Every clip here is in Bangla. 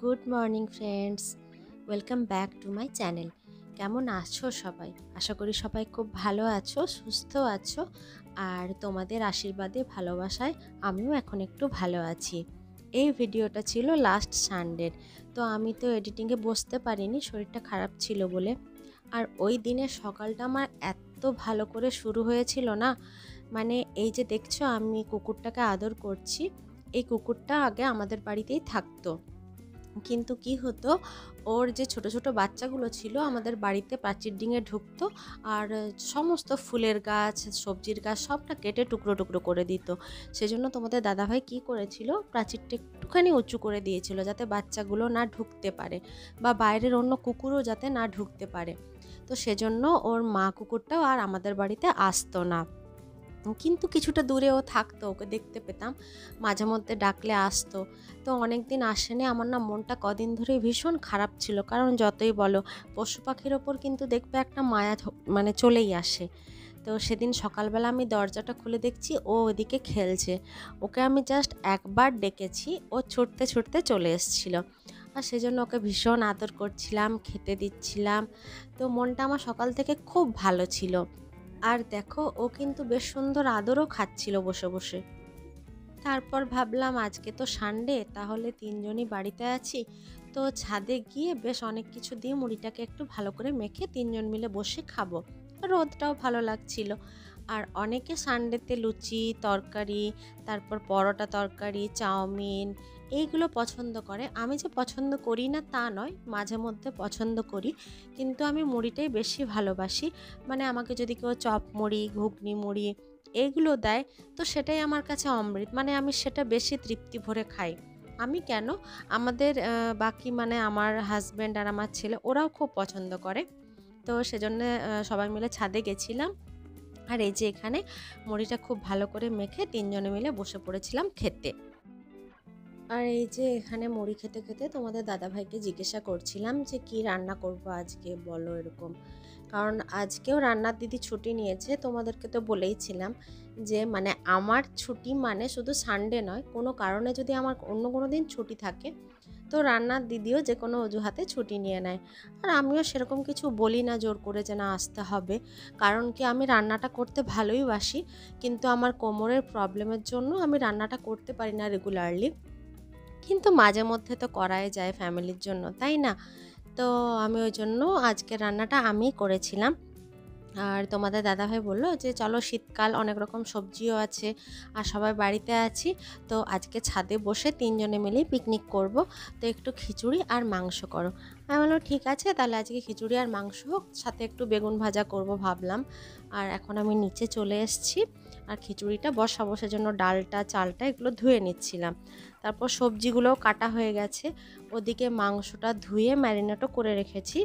Good morning friends, welcome back to my channel. কেমন আছো সবাই? আশা করি সবাই খুব ভালো আছো, সুস্থ আছো। আর তোমাদের আশীর্বাদে ভালোবাসায় আমিও এখন একটু ভালো আছি। এই ভিডিওটা ছিল লাস্ট সানডের, তো আমি তো এডিটিংয়ে বসতে পারিনি, শরীরটা খারাপ ছিল বলে। আর ওই দিনের সকালটা আমার এত ভালো করে শুরু হয়েছিল না, মানে এই যে দেখছো আমি কুকুরটাকে আদর করছি, এই কুকুরটা আগে আমাদের বাড়িতেই থাকতো। কিন্তু কি হতো, ওর যে ছোট ছোট বাচ্চাগুলো ছিল আমাদের বাড়িতে প্রাচীর ডিঙে ঢুকতো আর সমস্ত ফুলের গাছ, সবজির গাছ সবটা কেটে টুকরো টুকরো করে দিত। সেজন্য তোমাদের দাদাভাই কি করেছিল, প্রাচীরটা একটুখানি উঁচু করে দিয়েছিল যাতে বাচ্চাগুলো না ঢুকতে পারে বা বাইরের অন্য কুকুরও যাতে না ঢুকতে পারে। তো সেজন্য ওর মা কুকুরটাও আর আমাদের বাড়িতে আসতো না, কিন্তু কিছুটা দূরে ও থাকতো, ওকে দেখতে পেতাম, মাঝে মধ্যে ডাকলে আসতো। তো অনেক দিন আসেনি, আমার না মনটা কদিন ধরেই ভীষণ খারাপ ছিল, কারণ যতই বলো পশু পাখির ওপর কিন্তু দেখবে একটা মায়া মানে চলেই আসে। তো সেদিন সকালবেলা আমি দরজাটা খুলে দেখছি ও ওদিকে খেলছে, ওকে আমি জাস্ট একবার ডেকেছি, ও ছুটতে ছুটতে চলে এসেছিলো। আর সেজন্য ওকে ভীষণ আদর করছিলাম, খেতে দিচ্ছিলাম। তো মনটা আমার সকাল থেকে খুব ভালো ছিল। আর দেখো ও কিন্তু বেশ সুন্দর আদরও খাচ্ছিল বসে বসে। তারপর ভাবলাম আজকে তো সানডে, তাহলে তিনজনই বাড়িতে আছি, তো ছাদে গিয়ে বেশ অনেক কিছু দিয়ে মুড়িটাকে একটু ভালো করে মেখে তিনজন মিলে বসে খাবো। রোদটাও ভালো লাগছিল। আর অনেকে সানডেতে লুচি তরকারি, তারপর পরোটা তরকারি, চাউমিন এইগুলো পছন্দ করে। আমি যে পছন্দ করি না তা নয়, মাঝে মধ্যে পছন্দ করি, কিন্তু আমি মুড়িটাই বেশি ভালোবাসি। মানে আমাকে যদি কেউ চপ মুড়ি, ঘুগনি মুড়ি এইগুলো দেয়, তো সেটাই আমার কাছে অমৃত, মানে আমি সেটা বেশি তৃপ্তি ভরে খাই। আমি কেন, আমাদের বাকি মানে আমার হাজব্যান্ড আর আমার ছেলে ওরাও খুব পছন্দ করে। তো সেজন্য সবাই মিলে ছাদে গেছিলাম। আর এই যে এখানে মুড়িটা খুব ভালো করে মেখে তিনজনে মিলে বসে পড়েছিলাম খেতে। আর এই যে এখানে মুড়ি খেতে খেতে তোমাদের দাদাভাইকে জিজ্ঞাসা করছিলাম যে কি রান্না করব আজকে, বলো এরকম। কারণ আজকেও রান্নার দিদি ছুটি নিয়েছে, তোমাদেরকে তো বলেইছিলাম যে মানে আমার ছুটি মানে শুধু সানডে নয়, কোনো কারণে যদি আমার অন্য কোনো দিন ছুটি থাকে তো রান্নার দিদিও যে কোনো অজুহাতে ছুটি নিয়ে নেয়। আর আমিও সেরকম কিছু বলি না জোর করে যে না আসতে হবে, কারণ কি আমি রান্নাটা করতে ভালোই বাসি, কিন্তু আমার কোমরের প্রবলেমের জন্য আমি রান্নাটা করতে পারি না রেগুলারলি। কিন্তু মাঝে মধ্যে তো করাই যায় ফ্যামিলির জন্য, তাই না? তো আমি ওই জন্য আজকে রান্নাটা আমিই করেছিলাম। আর তোমাদের দাদাভাই বললো যে চলো শীতকাল, অনেক রকম সবজিও আছে আর সবাই বাড়িতে আছি, তো আজকে ছাদে বসে তিনজনে মিলেই পিকনিক করব, তো একটু খিচুড়ি আর মাংস করো। আমি বললাম ঠিক আছে, তাহলে আজকে খিচুড়ি আর মাংস হোক, সাথে একটু বেগুন ভাজা করব ভাবলাম। আর এখন আমি নিচে চলে এসেছি আর খিচুড়িটা বসাবো, সেজন্য ডালটা চালটা এগুলো ধুয়ে নিচ্ছিলাম। তারপর সবজিগুলোও কাটা হয়ে গেছে, ওদিকে মাংসটা ধুয়ে ম্যারিনেটও করে রেখেছি।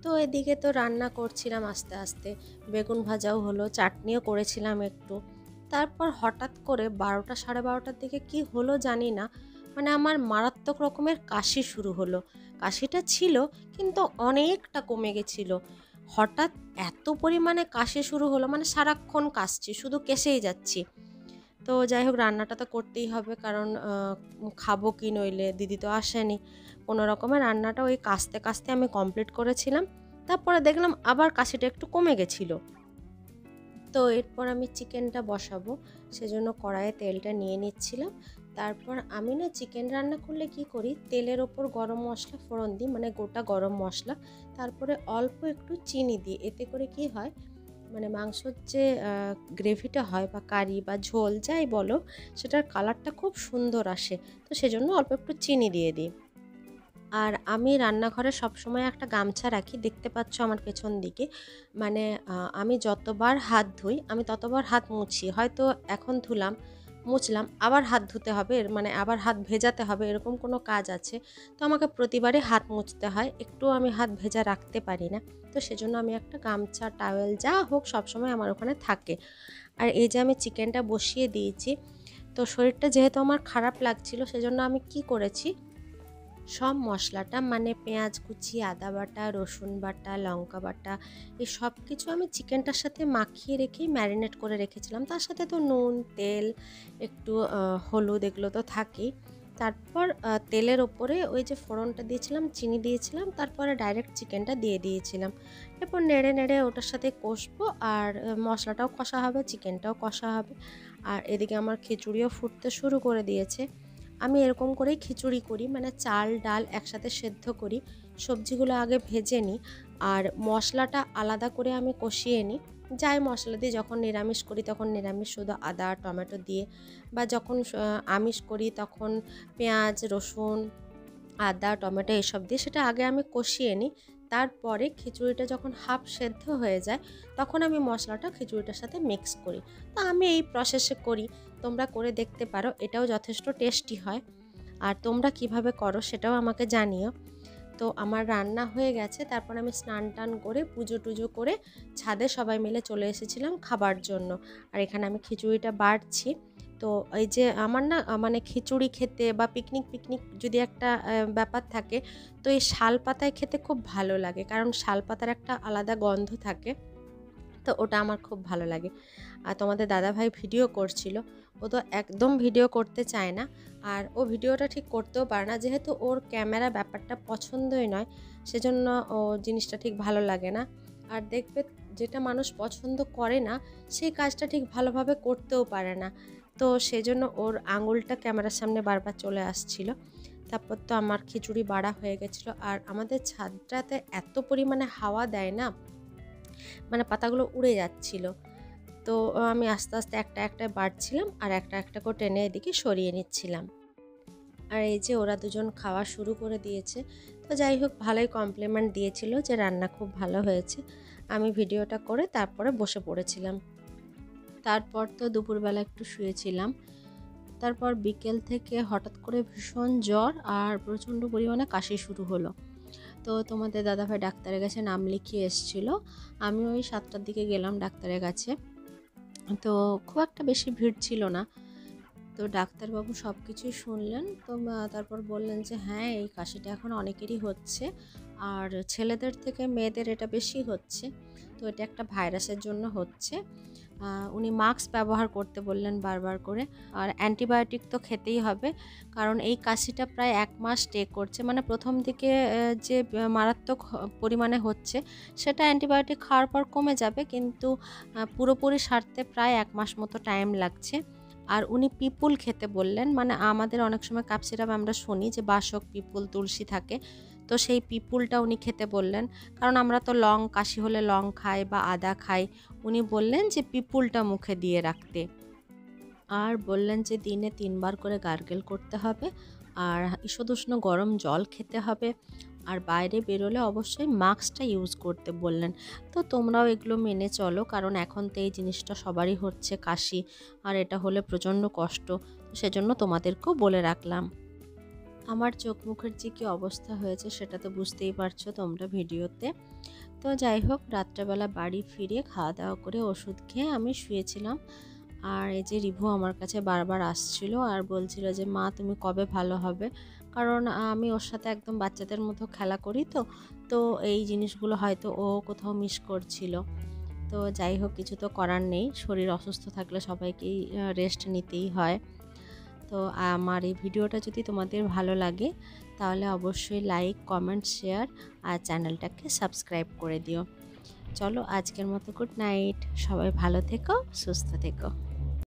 তো এদিকে তো রান্না করছিলাম আস্তে আস্তে, বেগুন ভাজাও হলো, চাটনিও করেছিলাম একটু। তারপর হঠাৎ করে 12টা সাড়ে 12টার দিকে কি হলো জানি না, মানে আমার মারাত্মক রকমের কাশি শুরু হলো। কাশিটা ছিল কিন্তু অনেকটা কমে গেছিলো। হঠাৎ এত পরিমাণে কাশি শুরু হলো, মানে সারাক্ষণ কাশছি, শুধু কেসেই যাচ্ছি। তো যাই হোক রান্নাটা তো করতেই হবে, কারণ খাবো কি নইলে, দিদি তো আসেনি। কোনো রকমের রান্নাটা ওই কাস্তে কাস্তে আমি কমপ্লিট করেছিলাম। তারপরে দেখলাম আবার কাশিটা একটু কমে গেছিলো। তো এরপর আমি চিকেনটা বসাবো, সেজন্য কড়াইয়ে তেলটা নিয়ে নিচ্ছিলাম। তারপর আমি না চিকেন রান্না করলে কি করি, তেলের ওপর গরম মশলা ফোড়ন দিই, মানে গোটা গরম মশলা, তারপরে অল্প একটু চিনি দিই। এতে করে কি হয়, মানে মাংসর যে গ্রেভিটা হয় বা কারি বা ঝোল যাই বলো, সেটার কালারটা খুব সুন্দর আসে। তো সেজন্য অল্প একটু চিনি দিয়ে দিই। আর আমি রান্নাঘরে সবসময় একটা গামছা রাখি, দেখতে পাচ্ছ আমার পেছন দিকে। মানে আমি যতবার হাত ধুই আমি ততবার হাত মুছি, হয়তো এখন ধুলাম, মুছলাম, আবার হাত ধুতে হবে, মানে আবার হাত ভেজাতে হবে, এরকম কোনো কাজ আছে, তো আমাকে প্রতিবারই হাত মুছতে হয়, একটু আমি হাত ভেজা রাখতে পারি না। তো সেজন্য আমি একটা গামছা টাওয়েল যা হোক সবসময় আমার ওখানে থাকে। আর এই যে আমি চিকেনটা বসিয়ে দিয়েছি, তো শরীরটা যেহেতু আমার খারাপ লাগছিল সেজন্য আমি কি করেছি, সব মশলাটা মানে পেঁয়াজ কুচি, আদা বাটা, রসুন বাটা, লঙ্কা বাটা, এই সব কিছু আমি চিকেনটার সাথে মাখিয়ে রেখেই ম্যারিনেট করে রেখেছিলাম। তার সাথে তো নুন, তেল, একটু হলুদ, এগুলো তো থাকেই। তারপর তেলের ওপরে ওই যে ফোড়নটা দিয়েছিলাম, চিনি দিয়েছিলাম, তারপরে ডাইরেক্ট চিকেনটা দিয়ে দিয়েছিলাম। এরপর নেড়ে নেড়ে ওটার সাথে কষবো, আর মশলাটাও কষা হবে, চিকেনটাও কষা হবে। আর এদিকে আমার খিচুড়িও ফুটতে শুরু করে দিয়েছে। আমি এরকম করেই খিচুড়ি করি, মানে চাল ডাল একসাথে সেদ্ধ করি, সবজিগুলো আগে ভেজে নিই, আর মশলাটা আলাদা করে আমি কষিয়ে নিই। যাই মশলা দিয়ে, যখন নিরামিষ করি তখন নিরামিষ শুধু আদা টমেটো দিয়ে, বা যখন আমিষ করি তখন পেঁয়াজ রসুন আদা টমেটো এসব দিয়ে সেটা আগে আমি কষিয়ে নিই। তারপরে খিচুড়িটা যখন হাফ সেদ্ধ হয়ে যায় তখন আমি মশলাটা খিচুড়িটার সাথে মিক্স করি। তো আমি এই প্রসেসে করি, তোমরা করে দেখতে পারো, এটাও যথেষ্ট টেস্টি হয়। আর তোমরা কিভাবে করো সেটাও আমাকে জানিও। তো আমার রান্না হয়ে গেছে, তারপর আমি স্নান টান করে পুজো টুজো করে ছাদে সবাই মিলে চলে এসেছিলাম খাবার জন্য। আর এখানে আমি খিচুড়িটা বাড়ছি। তো এই যে আমার না মানে খিচুড়ি খেতে বা পিকনিক পিকনিক যদি একটা ব্যাপার থাকে, তো এই শাল পাতায় খেতে খুব ভালো লাগে, কারণ শাল পাতার একটা আলাদা গন্ধ থাকে, তো ওটা আমার খুব ভালো লাগে। আর তোমাদের দাদাভাই ভিডিও করছিল, ও তো একদম ভিডিও করতে চায় না, আর ও ভিডিওটা ঠিক করতেও পারে না, যেহেতু ওর ক্যামেরা ব্যাপারটা পছন্দই নয়, সেজন্য ও জিনিসটা ঠিক ভালো লাগে না। আর দেখবে, যেটা মানুষ পছন্দ করে না সেই কাজটা ঠিক ভালোভাবে করতেও পারে না, তো সেজন্য ওর আঙুলটা ক্যামেরার সামনে বারবার চলে আসছিল। তারপর তো আমার খিচুড়ি বাড়া হয়ে গেছিলো, আর আমাদের ছাদটাতে এত পরিমাণে হাওয়া দেয় না, মানে পাতাগুলো উড়ে যাচ্ছিল। তো আমি আস্তে আস্তে একটা একটা বাড়ছিলাম, আর একটা একটা করে টেনে এদিকে সরিয়ে নিচ্ছিলাম। আর এই যে ওরা দুজন খাওয়া শুরু করে দিয়েছে। তো যাই হোক, ভালোই কমপ্লিমেন্ট দিয়েছিল যে রান্না খুব ভালো হয়েছে। আমি ভিডিওটা করে তারপরে বসে পড়েছিলাম। তারপর তো দুপুরবেলা একটু শুয়েছিলাম। তারপর বিকেল থেকে হঠাৎ করে ভীষণ জ্বর আর প্রচণ্ড পরিমাণে কাশি শুরু হলো। তো তোমাদের দাদাভাই ডাক্তারের কাছে নাম লিখিয়ে এসেছিল। আমি ওই 7টার দিকে গেলাম ডাক্তারের কাছে। তো খুব একটা বেশি ভিড় ছিল না। তো ডাক্তারবাবু সব কিছুই শুনলেন। তো তারপর বললেন যে হ্যাঁ, এই কাশিটা এখন অনেকেরই হচ্ছে, আর ছেলেদের থেকে মেয়েদের এটা বেশি হচ্ছে। তো এটা একটা ভাইরাসের জন্য হচ্ছে। উনি মাস্ক ব্যবহার করতে বললেন বারবার করে, আর অ্যান্টিবায়োটিক তো খেতেই হবে, কারণ এই কাশিটা প্রায় 1 মাস স্টে করছে। মানে প্রথম দিকে যে মারাত্মক পরিমাণে হচ্ছে সেটা অ্যান্টিবায়োটিক খাওয়ার পর কমে যাবে, কিন্তু পুরোপুরি সারতে প্রায় 1 মাস মতো টাইম লাগছে। আর উনি পিপুল খেতে বললেন, মানে আমাদের অনেক সময় কাপ সিরাপ আমরা শুনি যে বাসক পিপুল তুলসী থাকে, তো সেই পিপুলটা উনি খেতে বললেন, কারণ আমরা তো লং কাশি হলে লং খাই বা আদা খাই। উনি বললেন যে পিপুলটা মুখে দিয়ে রাখতে, আর বললেন যে দিনে 3 বার করে গার্গেল করতে হবে, আর ঈষদুষ্ণ গরম জল খেতে হবে, আর বাইরে বেরোলে অবশ্যই মাস্কটা ইউজ করতে বললেন। তো তোমরাও এগুলো মেনে চলো, কারণ এখন তো এই জিনিসটা সবারই হচ্ছে কাশি, আর এটা হলে প্রচণ্ড কষ্ট, সেজন্য তোমাদেরকেও বলে রাখলাম। আমার চোখ মুখের যে কী অবস্থা হয়েছে সেটা তো বুঝতেই পারছো তোমরা ভিডিওতে। তো যাই হোক, রাত্রেবেলা বাড়ি ফিরে খাওয়া দাওয়া করে ওষুধ খেয়ে আমি শুয়েছিলাম। আর এই যে রিভু আমার কাছে বারবার আসছিল আর বলছিল যে মা তুমি কবে ভালো হবে, কারণ আমি ওর সাথে একদম বাচ্চাদের মতো খেলা করি, তো তো এই জিনিসগুলো হয়তো ও কোথাও মিস করছিল। তো যাই হোক, কিছু তো করার নেই, শরীর অসুস্থ থাকলে সবাইকেই রেস্ট নিতেই হয়। তো আমার এই ভিডিওটা যদি তোমাদের ভালো লাগে তাহলে অবশ্যই লাইক কমেন্ট শেয়ার আর চ্যানেলটাকে সাবস্ক্রাইব করে দিও। চলো আজকের মতো গুড নাইট, সবাই ভালো থেকো সুস্থ থেকো।